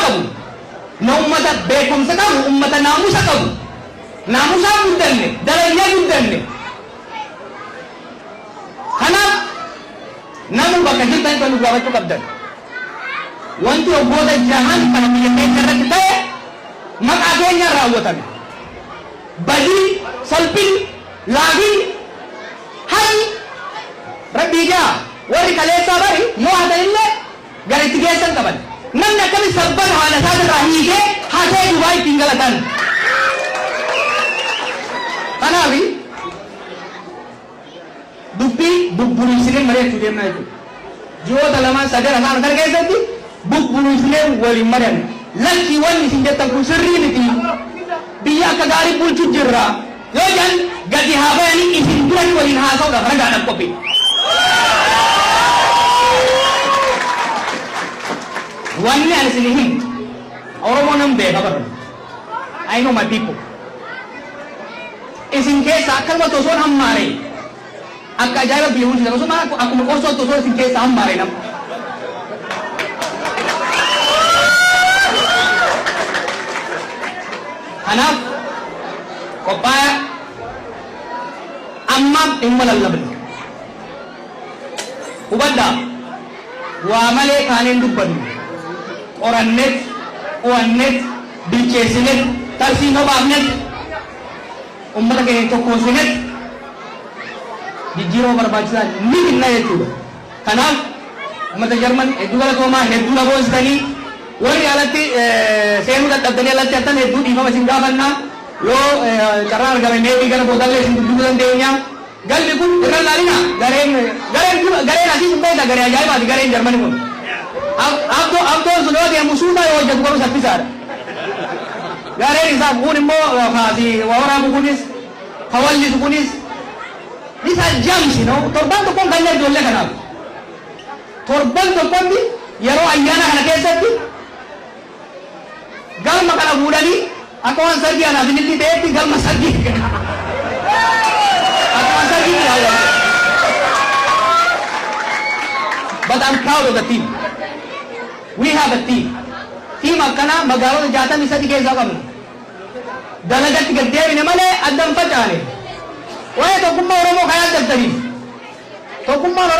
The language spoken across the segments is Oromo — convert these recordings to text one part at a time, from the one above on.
qabu na ummata beekumsa qabu ummata naamusa qabu naamusaa guddanne dalagaa guddanne kanaaf namu bakka jirtan kan gaafachuu qabdan wanti obboota jahan kana biyya keenya irratti ta'e maqaa keenya raawwatame badii salphii laafii hari rabbii jaa warri kaleessaa bari yoo hatan illee garitti geessan qaban namni akkami sabban haala isaa irraa hiikee hatee dubaa ittiin galatan kanaaf dubbii bubbuliisinee mari'achuu deemnaa jechuudha ji'oota lamaan sadan afaan kana keessatti bubbuliisinee waliin mari'anne lakkii wanni isin jettan kun sirrii miti biyya akka gaarii bulchuu jirra yoo jedhan gadi haa bayanii isin duratti waliin haasa'uudhaaf ragaadhaaf qophii wanni ani isin hin Oromoo nan beeka bara I know my people isin keessa akkanuma tosoon hammaaree akka ajaa'iba biyya bulchiisa akkasuma akkuma qorsoo tosoo isin keessa hammaaree nama kanaaf qophaa'aa ammaaf dhimma lallabne hubadhaa waa malee kaaneen dubbannu qorannet qo'annet bilcheessinet tarsiima baafnet ummata keenya tokkoonsinet jijjiirama barbaachisaa ni hinna jechuudha kanaaf ummata jarman hedduu galatoomaa hedduu laboonsitanii warri alatti seenuu dadhabdanii alatti hattan hedduu dhiifama isin gaafannaa yoo carraan argame meebii gara boodallee isin dubbisuu dandeenya galmi kun irra laalina gareen asii sun beekta garee ajaa'ibaati gareen jarmani kun abdoon sun yoo deemu suutaa yoo hojjetu garuu saffisaadha gareen isaa kun immoo kaasi waraabu kunis kawallisu kunis isa jamsi no torban tokkoon kan ijoollee kanaaf torban tokkotti yeroo ayyaana kana keessatti galma kana fuudhanii akka waan sargii anaaf inni ta'etti galma sargii akka waan sargii but I'm proud of the team we have a team akkana magaalota 63 keessaa qabna dalagatti gad deebine malee addan facaane waa'ee tokkummaa Oromoo kan yaaddattaniif tokkummaan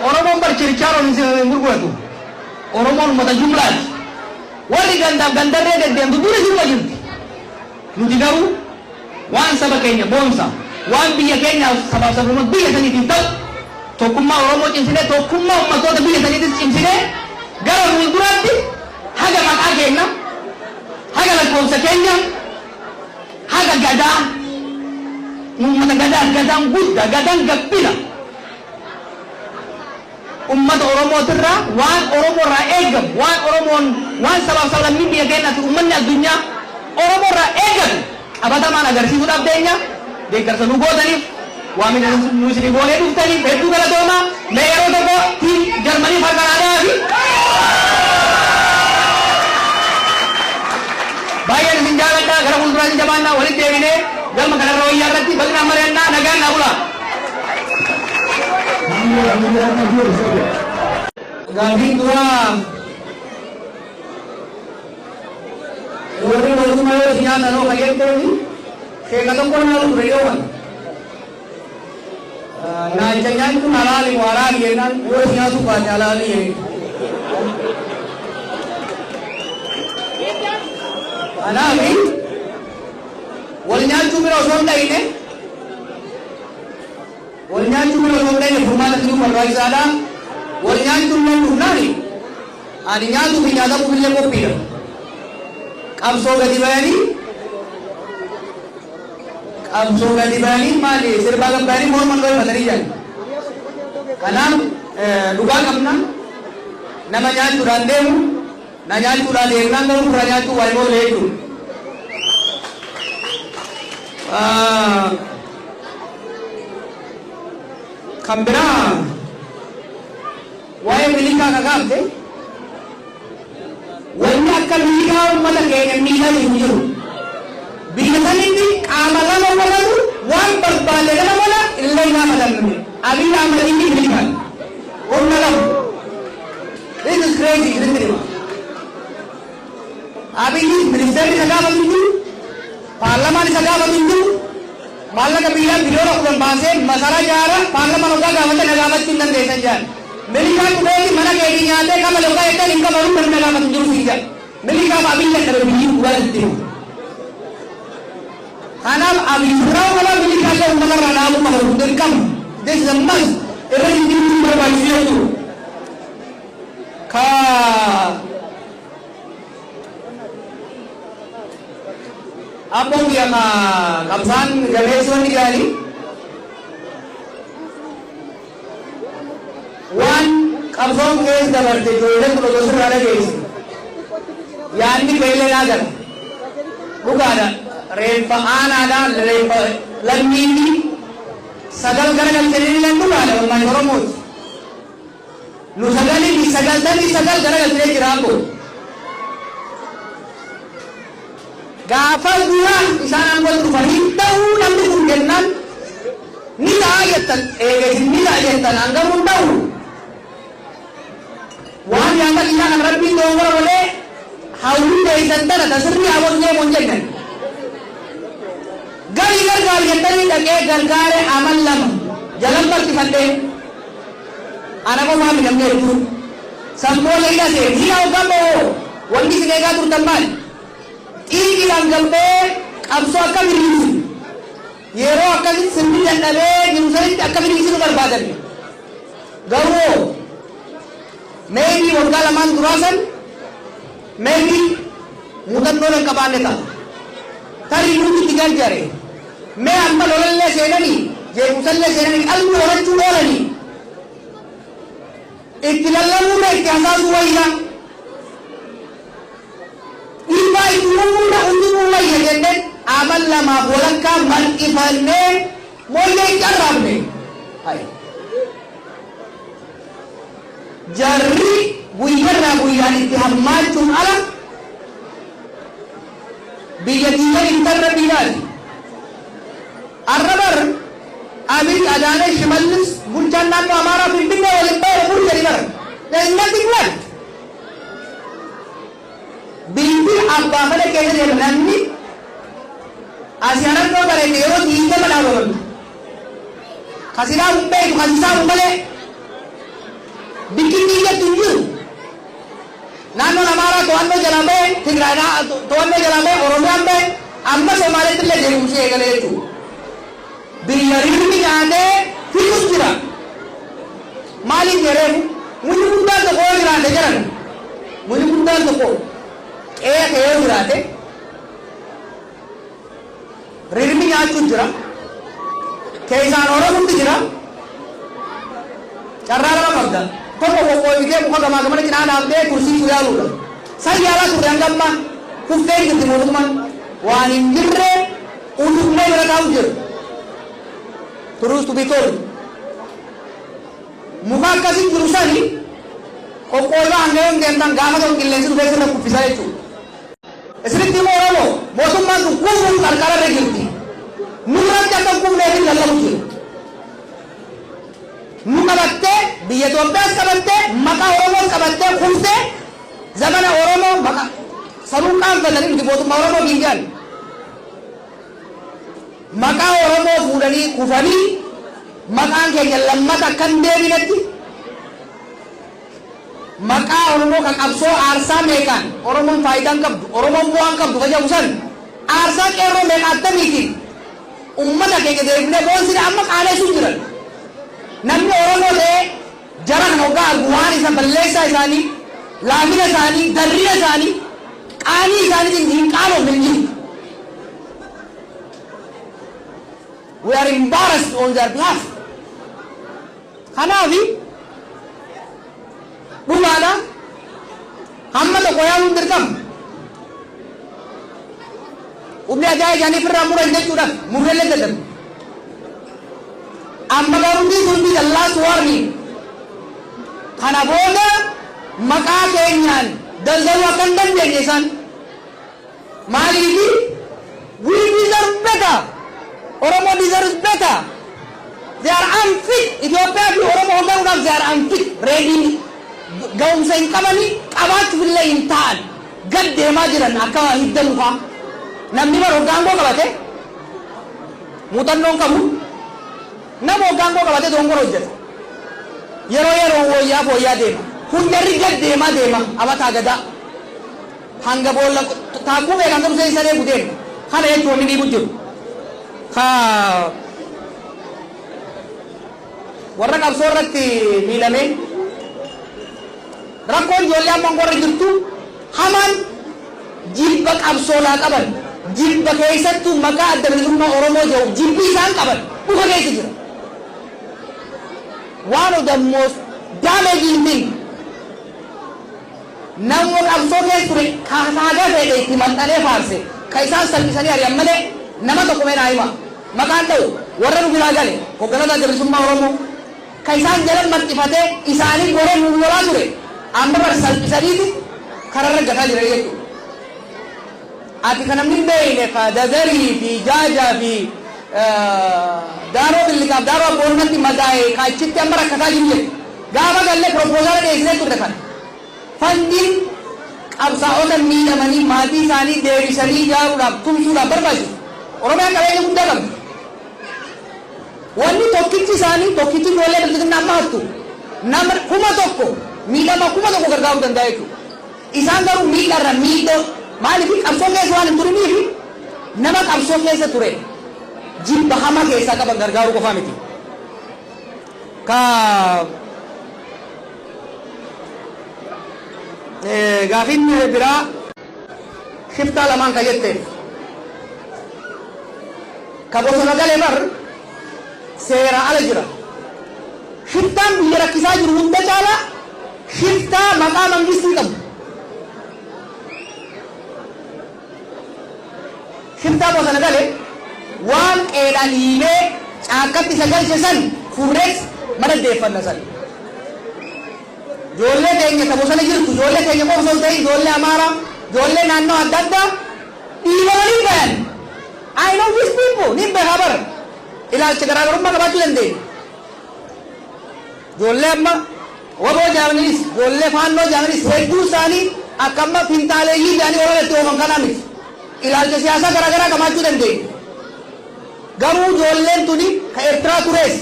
Oromoon barchirichaaroon hin gurguratu Oromoon uummata jumlaati warri gandaaf gandarree deddeemtu dura isin wajjirti nuti garuu waan saba keenya boonsa waan biyya keenya sabaaf sablammoota biyya saniitiif ta'u tokkummaa Oromoo cimsinee tokkummaa ummatoota biyya saniitis cimsinee gara fuulduraatti haga maqaa keenya haga lakkoofsa keenya haga gadaa ummata gadaan guddaa gadaan gabbina ummata Oromootirraa waan Oromoorraa eegamu waan Oromoon waan sabaaf sablammii biyya keenyaatti ummanni addunyaa Oromoorraa eegatu qabatamaan agarsiisuudhaaf deenya deeggarsa nu gootaniif waamina nu isinii goonee dhuftaniif hedduu galatoomaa mee yeroo tokko tiim Jarmanii farqanaadaa fi baay'een isin jaaladhaa gara fuulduraatti jabaannaa walitti deebinee galma kanarra wayyaa irratti bal'inaan mari'annaa nagaan naa bulaa. Gaafiin duraa warri mootummaa yoo nyaata noo fayyadamtanii sheeka tokko nama ture yoo waan naacha nyaanni halaali waraani jennaan yoo nyaatu baate halaali jenni. Kanaafi wal nyaachuu bira osoo hin dhayine furmaata fiduun barbaachisaadha. Wal nyaachuun nan dhufnaani ani nyaatu fi nyaatamuuf illee qophiidha. Qabsoo gadi bayanii maali sirbaa gabbaanii morman galfatanii jiran. Kanaaf dhugaa qabna nama nyaachuudhaan deemu na nyaachuudhaan deemnaan garuu fira nyaachuu waa immoo leechuudha. Kan biraa waa'ee milikaa kakaafte wanni akka milikaa uummata keenya miidhamu hin jiru. Biyya sanitti qaama lama walatu waan barbaade lama wala illee hin hamalanne. Abiy Ahmed inni milikaan humna lama. This is crazy, isn't it? Abiyyi ministeerri isa gaafatu hin jiru, paarlamaan isa gaafatu hin jiru, maallaqa biyyaa biliyoona 10 baasee masaraa ijaara paarlamaan hoggaa gaafate na gaafachuu hin dandeessan jedhan. Milikaan kubeeti mana keetii nyaatee kama hoggaa jettan hin qabaru namni na gaafatu hin jiru siin jedhan. Milikaaf abiyyi dhabe biyyi dhugaa jirti. Kanaaf abiyyi biroo qaba milikaallee uummatarraa dhaabuu qabu dirqama. This is a must. Irra hin jiru barbaachisee jiru. Abang yang kamsan gamesuan ni kali, one kamsan case dah berdekat tu dosa ada case, yang ni pele nagar, bukan ada, rempa ada, rempa lagi ni, sagal kerana sendiri lain tu ada, orang orang mus, lu sagal ni sagal kerana sendiri kiraku. Gafal dua isaan angkol tu tahu nanti kumpulan ni ayatan ni ayatan angkor pun tahu. Wah yang tak kita nak rapi tu orang boleh haulu dari santan ada seri awalnya monjen. Gali yang tadi tak gal amal lama jalan pasti pandai. Anak ko mami kami itu sambil lagi nasi dia orang mau wangi segala tu tambah. Ini anggalbe abso akan dirilis. Yero akan sendiri dan nabe nyusai akan dirilis itu berbadan. Gawo, maybe wargalaman durasan, maybe mudan dolan kapan itu. Tari mungkin tinggal jari. Me amal orang le senani, je musal le senani, alu orang cuma ni. Ikhtilafu mereka asal suailah. Iba itu mula untuk mulai jadi amal lama bulan kamal ibadah mulai kerap ni. Jari buiyan itu hamad cuma alam. Bijadinya internet bilan. Arabar abis adanya shimalis buncan nama amara pimpinnya oleh pun jadi bar. Dan nothing left. Bimbing apa mana kaya dia nanti asiaran kau pada dia tiga mana orang kasih tahu balik bikin tiga tunjuk nano namara tuan me jalan be tigrana tuan me jalan be orang rambe amma semale tille jadi usia kali itu biari ini ada fikus jira malik jere munyunda tu kau jira ada jalan munyunda tu kau kaya berarti, rirmi nyacun jera, kaisan orang pun jera, cara apa kerja? Kau ini bukan kemana kita ada kursi sudah lalu. Saya ala sudah anggap mah, kufir gitu teman-teman. Wanin jere, untuk mulai beratahu jer, terus tu betul. Muka kasih jurusan ni, kau anggaran tentang gamma atau kilensi tu biasa nak kufisah itu. Esri timo oramo, mosum mantu kumpul karkara regilti. Nurat jatuh kumpul regil dalam mungkin. Nuka batte, biaya tu abdas kabatte, maka oramo kabatte kumse, zaman oramo maka sarungkan dari di bawah oramo binjan. Maka oramo budani kufani, maka angke jalan mata kande binati. Maka orang kan abso arsa mekan, orang faidang kab, orang buang kab, tu kaja usan. Arsa ke orang mekata mikir, umat aja ke dia punya bos ini amak ada sujuran. Nampi orang boleh jarang hoga guan isa ballesa isani, lamina isani, darriya isani, kani isani jadi kalau benci. We are embarrassed on their behalf. Karena apa? Bagaimana? Hamma tu koyang terkam. Ubni aja jani per ramur aja sudah murel letem. Amma garundi sundi Allah suarni. Karena boga maka kenyan dan jawa kandang jenesan. Mali ini we deserve better. Oromo deserves better. They are unfit. Ethiopia Oromo they are unfit. Ready. Gaung sa kamani awat billahi intaan gad deemaa jiran akka hidda mukaa namni bara hoggaangoo qabate muuxannoon qabu nama hoggaangoo qabate dongora hojjeta yeroo wayyaa deema hundarri gad deema abataa gadaa hanga boolla taakkuu beekan kan usee isa deemu deema kana jechuun wanni dhiibu jiru warra qabsoo irratti miilame rakkoon ijoollee amma warra jirtu hamaan jibba qabsoolaa qaban jibba keessattuu maqaa adda bilisummaa Oromoo jedhu jibbi isaan qaban dhufa keessa jira. One of the most damaging thing namni qabsoo keessa ture kaasaa fedhe itti maxxanee faarse ka isaan salphisanii ari'an malee nama tokko meenaa hima maqaan ta'u warra nu biraa gale hooggantoota adda bilisummaa Oromoo ka isaan jalan maxxifatee isaanii goree nu lolaa ture amma bar salphisaniiti kararra gataa jira jechuudha. Ati kana namni beeyne ka Dazarii fi Jaajaa fi Daaroo Billigaaf Daaroo Abboonumatti madaa'e ka achitti amma rakkataa jiru jedhe gaafa gallee propoozaala dhiyeessinee turre kana fandiin qabsaa'ota miidhamanii maatii isaanii deebisanii ijaaruudhaaf tumsuudhaaf barbaachisu Oromiyaan qabeenya guddaa qabdi. Wanni tokkichi isaanii tokkichi ijoollee bilbilinaa amma hattu nama kuma tokko miidhama kuma tokko gargaaruu danda'a jechuudha. Isaan garuu miidharra miidhoo maaliif qabsoo keessa waan hin turiniif nama qabsoo keessa ture jibba hama keessaa qaban gargaaruu qofaa miti. Gaafin biraa shiftaa lamaan ka jetteef ka bosona galee bar seera ala jira. Shiftaan biyya rakkisaa jiru hunda caala shiftaa maqaa mangistii qabu. Shiftaa bosona galee waan qeedhaan hiimee caakkatti isa galche san furrees madaddeeffanna san. Ijoollee keenya ka bosona jirtu ijoollee keenya qofa osoo ta'e ijoollee Amaaraa ijoollee naannoo adda addaa dhiibamanii bayan. I know these people ni beekaa bara ilaalcha garaagarummaa qabaachuu dandeenya. Ijoollee amma waboo jaamaniis ijoollee faannoo jaamaniis hedduu isaanii akka amma fintaaleeyyii jaanii warra itti ooman kanaa miti. Ilaalcha siyaasaa garaagaraa qabaachuu dandeenya. Garuu ijoolleen tuni ka Eertiraa turees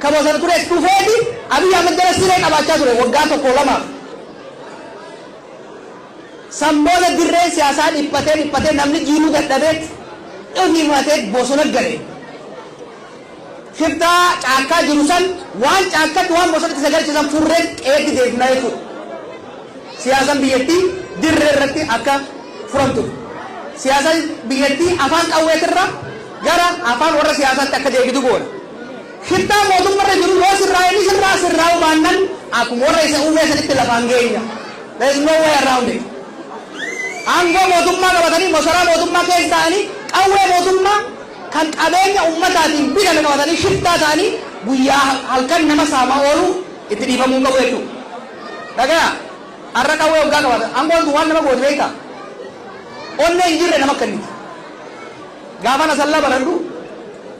ka bosona turees dhufeeti Abiy Ahmed jala siree qabaachaa ture waggaa tokko lamaaf. Samboola dirree siyaasaa dhiphatee namni jiinuu dadhabee dhiifatee bosona gale. Shiftaa caakkaa jiru san waan caakkatti waan bosonatti isa galchisan furree qeetti deebinaa jechuudha. Siyaasaan biyyattii dirree irratti akka furamtu. Siyaasaan biyyattii afaan qawweetirra gara afaan warra siyaasaatti akka deebitu goona. Shiftaa mootummaarra jiru yoo sirraa'u baannan akkuma warra isa uumee sanitti lafaan geenya. There is no way around it. Aangoo mootummaa qabatanii masaraa mootummaa keessa ta'anii qawwee mootummaa kan qabeenya ummataatiin bitame qabatanii shiftaa ta'anii guyyaa halkan nama saamaa oolu itti dhiifamuu qabu jechuudha. Dhagaa har'a qawwee waggaa qabata aangoon waan nama gootu beekaa. Onnee hin jirre nama akkaniiti. Gaafa na sallaa baradhu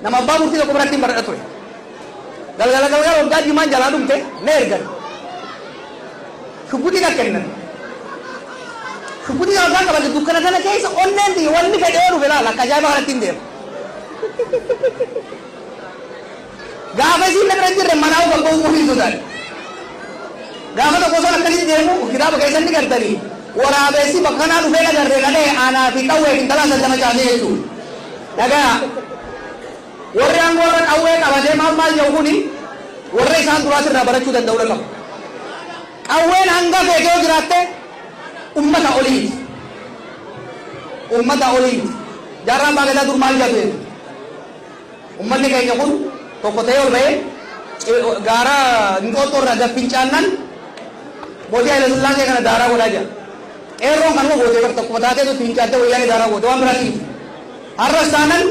nama abbaa murtii tokko biratti hin baradha ture. Galgala waggaa diimaan jalaa dhumte na ergan. Shubbutii kan kennan. Shubbutii waggaa qabate dukkana kana keessa onneen wanni fedhee dhufe laala akka ajaa'iba kanatti hin deemu. Gaafa isiin na bira hin jirre manaa kan ba'uu ofii sodaadha. Gaafa tokko osoo akkasii deemu kitaaba keessatti gartanii waraabessi bakka kanaa dhufee agarree dhaga'e aanaa fi qawwee fi talaa sallama caasee jechuudha. Dhagaa warri aangoo warra qawwee qabatee maal jedhu kuni warra isaan duraatirraa barachuu danda'uu qaba. Qawween hanga feetee yoo jiraatte ummata oliiti. Ummata oliiti. Jaarraan baagataa dur maal jedhu ummanni keenya kun tokko ta'ee ol ba'ee gaara Inxooxxoo irraa gaffincaannan mootii Haile Sillaasee kana daaraa godhaa jira. Eerroon kanuma gootee bakka tokko taatee tutti fincaattee wayyaanee daaraa goote waan biraatti miti. Har'as taanan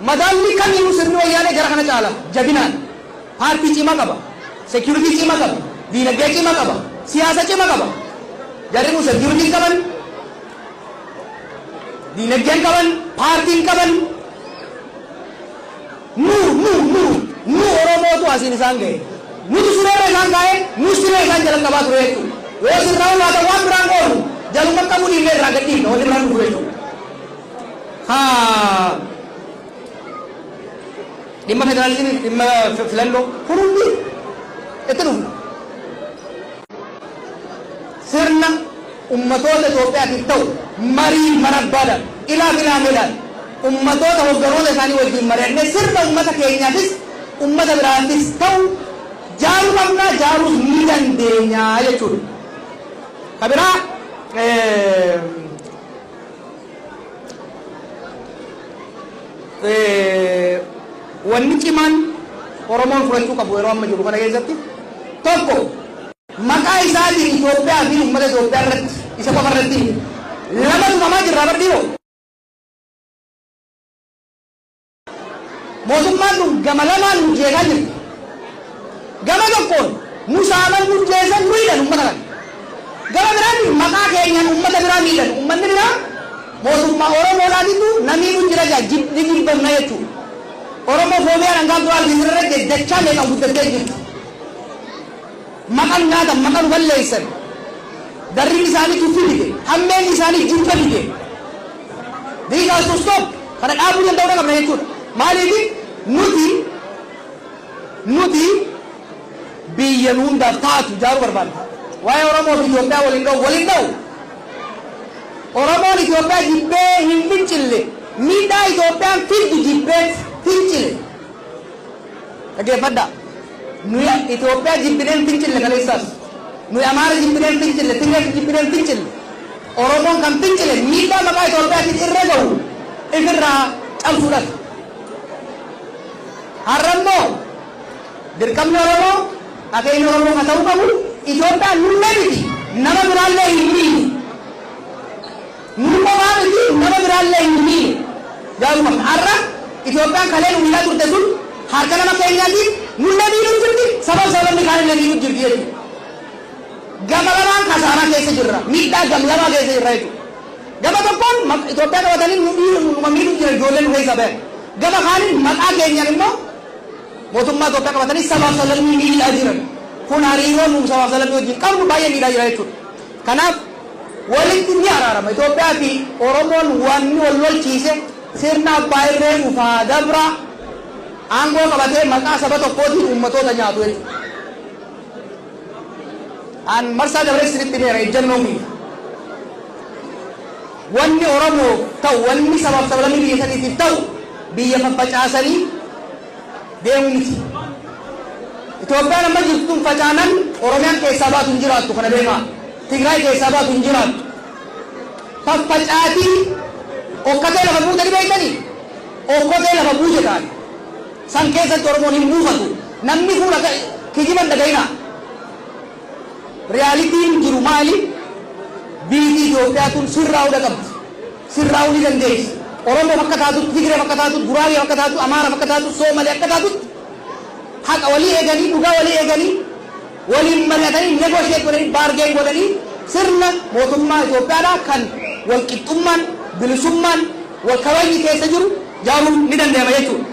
madaalli kamiyyuu sirni wayyaanee gara kana caala jabinaan paartii cimaa qaba, seekuritii cimaa qaba, diinagdee cimaa qaba, siyaasa cimaa qaba. Jarri kun seekuritii qaban, diinagdeen qaban, paartiin qaban. Nu Oromootu asiin isaan ga'e. Nuti sireerra isaan ga'e, nu siree isaan jalan qabaa ture jechuudha. Yoo sirraa ulaata waan biraan goonu gadi no wali ran buwe ha dimma federalism dimma filando hurundi etanu sirna ummatoota Itoophiyaatiif ta'u marii marabbaadhaan ilaafilaamiidhaan ummatoota hogganoota isaanii wajjin mari'annee sirna ummata keenyaafis ummata biraafis ta'u jaaruu qabnaa jaaruus ni dandeenya jechuudha. Kabiraa wanni cimaan Oromoon fudhachuu qabu yeroo amma jiru kana keessatti tokko maqaa isaatiin Itoophiyaa fi ummata Itoophiyaa irratti isa qofa irratti lamatu namaa jirra bardhiiroo mootummaan kun gama lamaan nu jeeqaa jirti. Gama tokkoon nu saaman nu jeesan nu hidhan ummata kana. Gama biraan maqaa keenyaan ummata biraa miidhan ummanni biraa mootummaa Oromoodhaatitu namni nu jira jaa ni jibbamna jechuudha. Oromoo foobiyaan hangaan duraa irra dachaa meeqan guddattee jirti. Maqaan nyaatan maqaan balleessan darriin isaanii tuffii fide hammeen isaanii jibba fide diigaa stop kana dhaabuu danda'uu qabna jechuudha. Maaliif nuti biyya nu hundaaf taatu jaaruu barbaadna. Waa'ee Oromoo fi Itoophiyaa waliin ga'u Oromoon Itoophiyaa jibbee hin fincille miidhaa Itoophiyaan fiddu jibbee fincille dhaggeeffadhaa. Nuyi Itoophiyaa jibbineen fincille kaleessaas nuyi Amaara jibbineen fincille Tigree jibbineen fincille Oromoon kan fincille miidhaa maqaa Itoophiyaatiin irra ga'u ifirraa cabsuudhaaf. Har'ammoo dirqamni Oromoo akeekni Oromoo haa ta'uu qabu Itoophiyaan nullee miti nama biraallee hin miine nu qofaa miti nama biraallee hin miine jaaruma har'a Itoophiyaan kalee nu miidhaa turte sun harka nama keenyaatiin nullee miidhuu jirti sababni kaanillee miidhuu jirti jechuudha. Gama lamaan kasaaraa keessa jirra miidhaa gam lamaa keessa jirra jechuudha. Gama tokkoon Itoophiyaa qabatanii nu miidhuu jira ijoolleen nu keessa bayan gama kaaniin maqaa keenyaan immoo mootummaa Itoophiyaa qabatanii sabaaf sablammii miidhaa jiran kun hariiroo nu sabaaf sablammii wajjin qabnu baay'ee miidhaa jira jechuudha. Kanaaf walitti ni araarama Itoophiyaa fi Oromoon wanni wal lolchiise sirna abbaa irree dhufaa dabra aangoo qabatee maqaa saba tokkootiin uummatoota nyaatu jechuudha. An marsaa dabaree sirriitti meera ejjannoon biyya wanni Oromoo ta'u wanni sabaaf sablammii biyya saniitiif ta'u biyya faffacaasanii deemuu miti. Itoophiyaan amma jirtuun facaanan Oromiyaan keessaa baatu hin jiraattu kana beekaa. Tigraay keessaa baatu hin jiraattu. Faffacaatii okkotee lafa buutanii beektanii okkotee lafa buute taate san keessatti Oromoon hin buufatu namni fuula kijiban dhaga'inaa. Riyaalitiin jiru maali? Biyyi Itoophiyaa tun sirraa'uu qabdi. Sirraa'uu ni dandeessi. Oromoo akka taatutti, Tigree akka taatutti, Guraagee akka taatutti, Amaara akka taatutti, Soomalee akka taatutti haqa walii eeganii, dhugaa walii eeganii, waliin mari'atanii, negoosheet godhanii, baargeen godhanii sirna mootummaa Itoophiyaadhaa kan wal qixxummaan, bilisummaan, wal kabajni keessa jiru jaaruun ni danda'ama jechuudha.